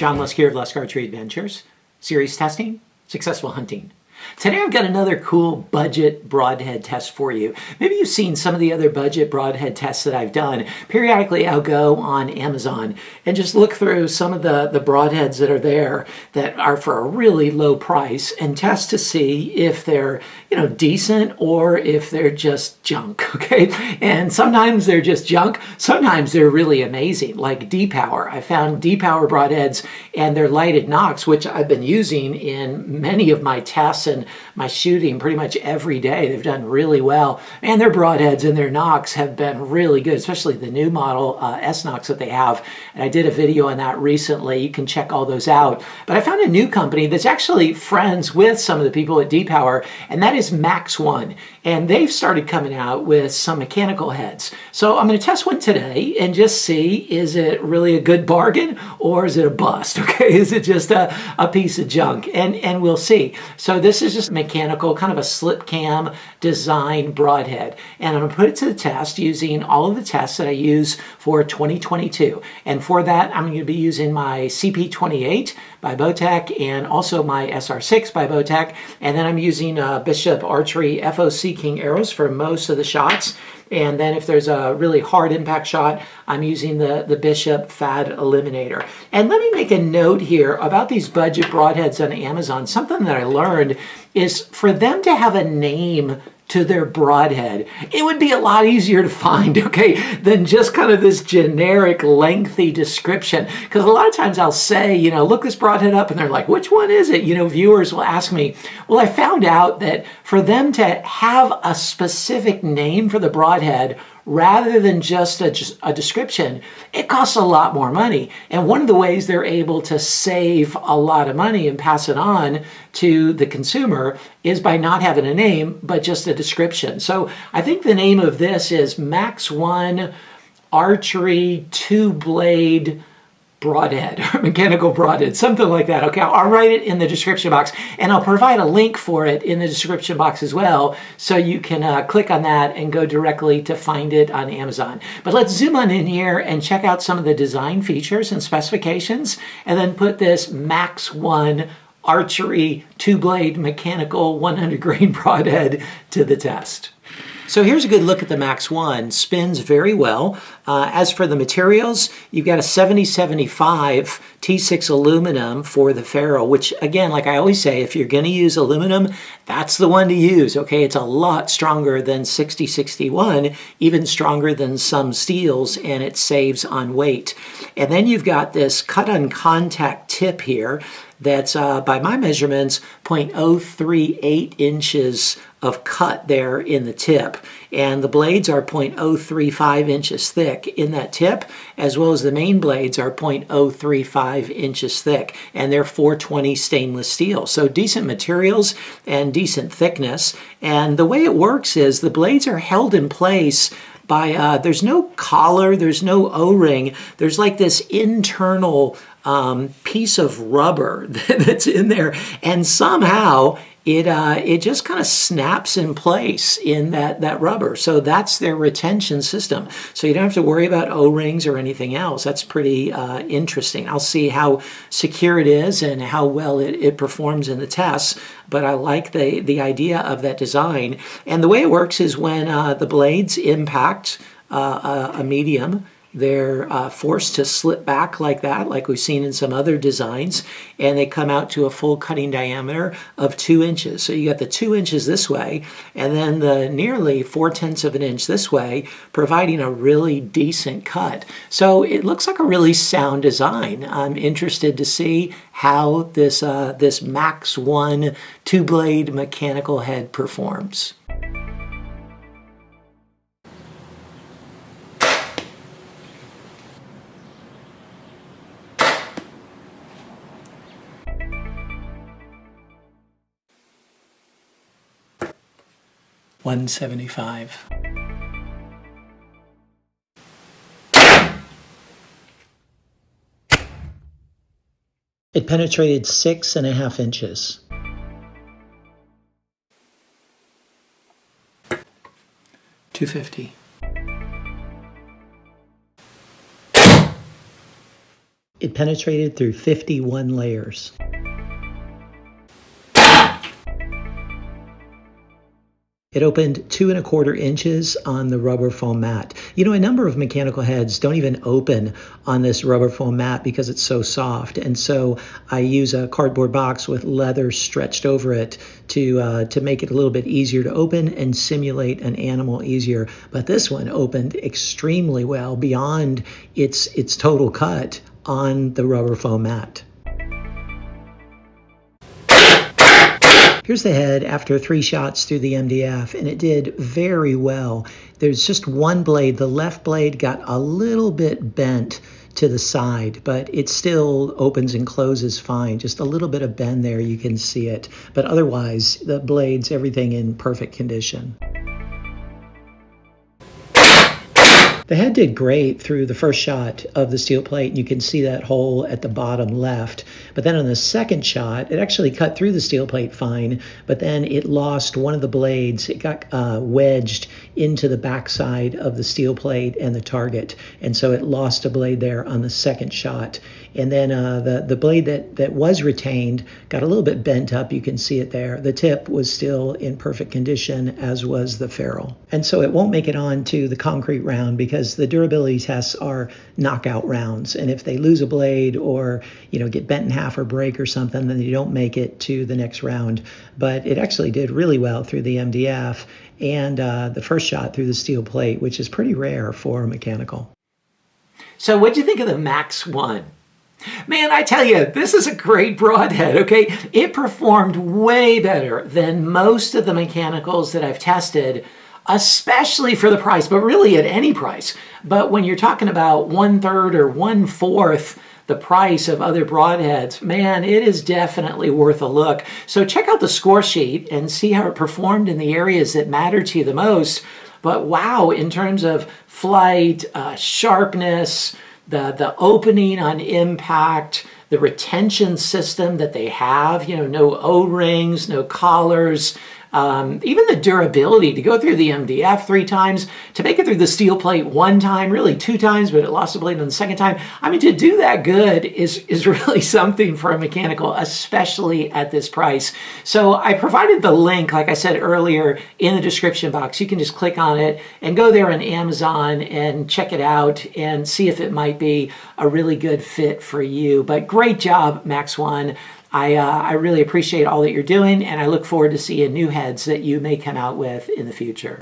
John Lusk here of Lusk Archery Adventures. Series testing, successful hunting. Today I've got another cool budget broadhead test for you. Maybe you've seen some of the other budget broadhead tests that I've done. Periodically I'll go on Amazon and just look through some of the broadheads that are there that are for a really low price and test to see if they're, decent or if they're just junk, okay? And sometimes they're just junk, sometimes they're really amazing, like D-Power. I found D-Power broadheads and their lighted nocks, which I've been using in many of my tests and my shooting pretty much every day. They've done really well. And their broadheads and their nocks have been really good, especially the new model S nocks that they have. And I did a video on that recently. You can check all those out. But I found a new company that's actually friends with some of the people at D-Power, and that is Maxone. And they've started coming out with some mechanical heads. So I'm going to test one today and just see, is it really a good bargain or is it a bust? Okay, is it just a piece of junk? And we'll see. So this is just mechanical, kind of a slip cam design broadhead. And I'm going to put it to the test using all of the tests that I use for 2022. And for that, I'm going to be using my CP28 by Bowtech and also my SR6 by Bowtech. And then I'm using Bishop Archery FOC King arrows for most of the shots. And then if there's a really hard impact shot, I'm using the Bishop Fad Eliminator. And let me make a note here about these budget broadheads on Amazon. Something that I learned is for them to have a name to their broadhead, it would be a lot easier to find, okay, than just kind of this generic lengthy description. Because a lot of times I'll say, look this broadhead up, and they're like, which one is it? Viewers will ask me. Well, I found out that for them to have a specific name for the broadhead rather than just a description, it costs a lot more money. And one of the ways they're able to save a lot of money and pass it on to the consumer is by not having a name, but just a description. So I think the name of this is Maxone Archery Two-Blade Broadhead, or mechanical broadhead, something like that. Okay, I'll write it in the description box, and I'll provide a link for it in the description box as well, so you can click on that and go directly to find it on Amazon. But let's zoom on in here and check out some of the design features and specifications, and then put this Maxone Archery Two-Blade Mechanical 100 grain broadhead to the test. So here's a good look at the Maxone. Spins very well. As for the materials, you've got a 7075 T6 aluminum for the ferrule, which again, like I always say, if you're going to use aluminum, that's the one to use, okay? It's a lot stronger than 6061, even stronger than some steels, and it saves on weight. And then you've got this cut-on-contact tip here that's, by my measurements, 0.038 inches of cut there in the tip. And the blades are 0.035 inches thick in that tip, as well as the main blades are 0.035 inches thick, and they're 420 stainless steel. So decent materials and decent thickness. And the way it works is the blades are held in place by, there's no collar, there's no O-ring, there's like this internal piece of rubber that's in there, and somehow it just kind of snaps in place in that rubber. So that's their retention system. So you don't have to worry about O-rings or anything else. That's pretty interesting. I'll see how secure it is and how well it performs in the tests, but I like the idea of that design. And the way it works is when the blades impact a medium, they're forced to slip back like that, like we've seen in some other designs, and they come out to a full cutting diameter of 2 inches. So you got the 2 inches this way, and then the nearly 4/10 of an inch this way, providing a really decent cut. So it looks like a really sound design. I'm interested to see how this Maxone two-blade mechanical head performs. $175. It penetrated 6.5 inches. $250. It penetrated through 51 layers. It opened 2¼ inches on the rubber foam mat. You know, a number of mechanical heads don't even open on this rubber foam mat because it's so soft. And so I use a cardboard box with leather stretched over it to make it a little bit easier to open and simulate an animal easier. But this one opened extremely well beyond its total cut on the rubber foam mat. Here's the head after 3 shots through the MDF, and it did very well. There's just one blade. The left blade got a little bit bent to the side, but it still opens and closes fine. Just a little bit of bend there, you can see it. But otherwise, the blades, everything in perfect condition. The head did great through the first shot of the steel plate, and you can see that hole at the bottom left. But then on the second shot, it actually cut through the steel plate fine, but then it lost one of the blades. It got wedged into the backside of the steel plate and the target, and so it lost a blade there on the second shot. And then the blade that was retained got a little bit bent up. You can see it there. The tip was still in perfect condition, as was the ferrule. And so it won't make it on to the concrete round because the durability tests are knockout rounds. And if they lose a blade or get bent in half or break or something, then you don't make it to the next round. But it actually did really well through the MDF and the first shot through the steel plate, which is pretty rare for a mechanical. So what'd you think of the Maxone? Man, I tell you, this is a great broadhead, okay? It performed way better than most of the mechanicals that I've tested, especially for the price, but really at any price. But when you're talking about 1/3 or 1/4 the price of other broadheads, man, it is definitely worth a look. So check out the score sheet and see how it performed in the areas that matter to you the most. But wow, in terms of flight, sharpness, the opening on impact, the retention system that they have, no O-rings, no collars, even the durability to go through the MDF 3 times, to make it through the steel plate 1 time, really 2 times, but it lost a blade on the second time. I mean, to do that good is really something for a mechanical, especially at this price. So I provided the link, like I said earlier, in the description box. You can just click on it and go there on Amazon and check it out and see if it might be a really good fit for you. But great job, Maxone. I really appreciate all that you're doing, and I look forward to seeing new heads that you may come out with in the future.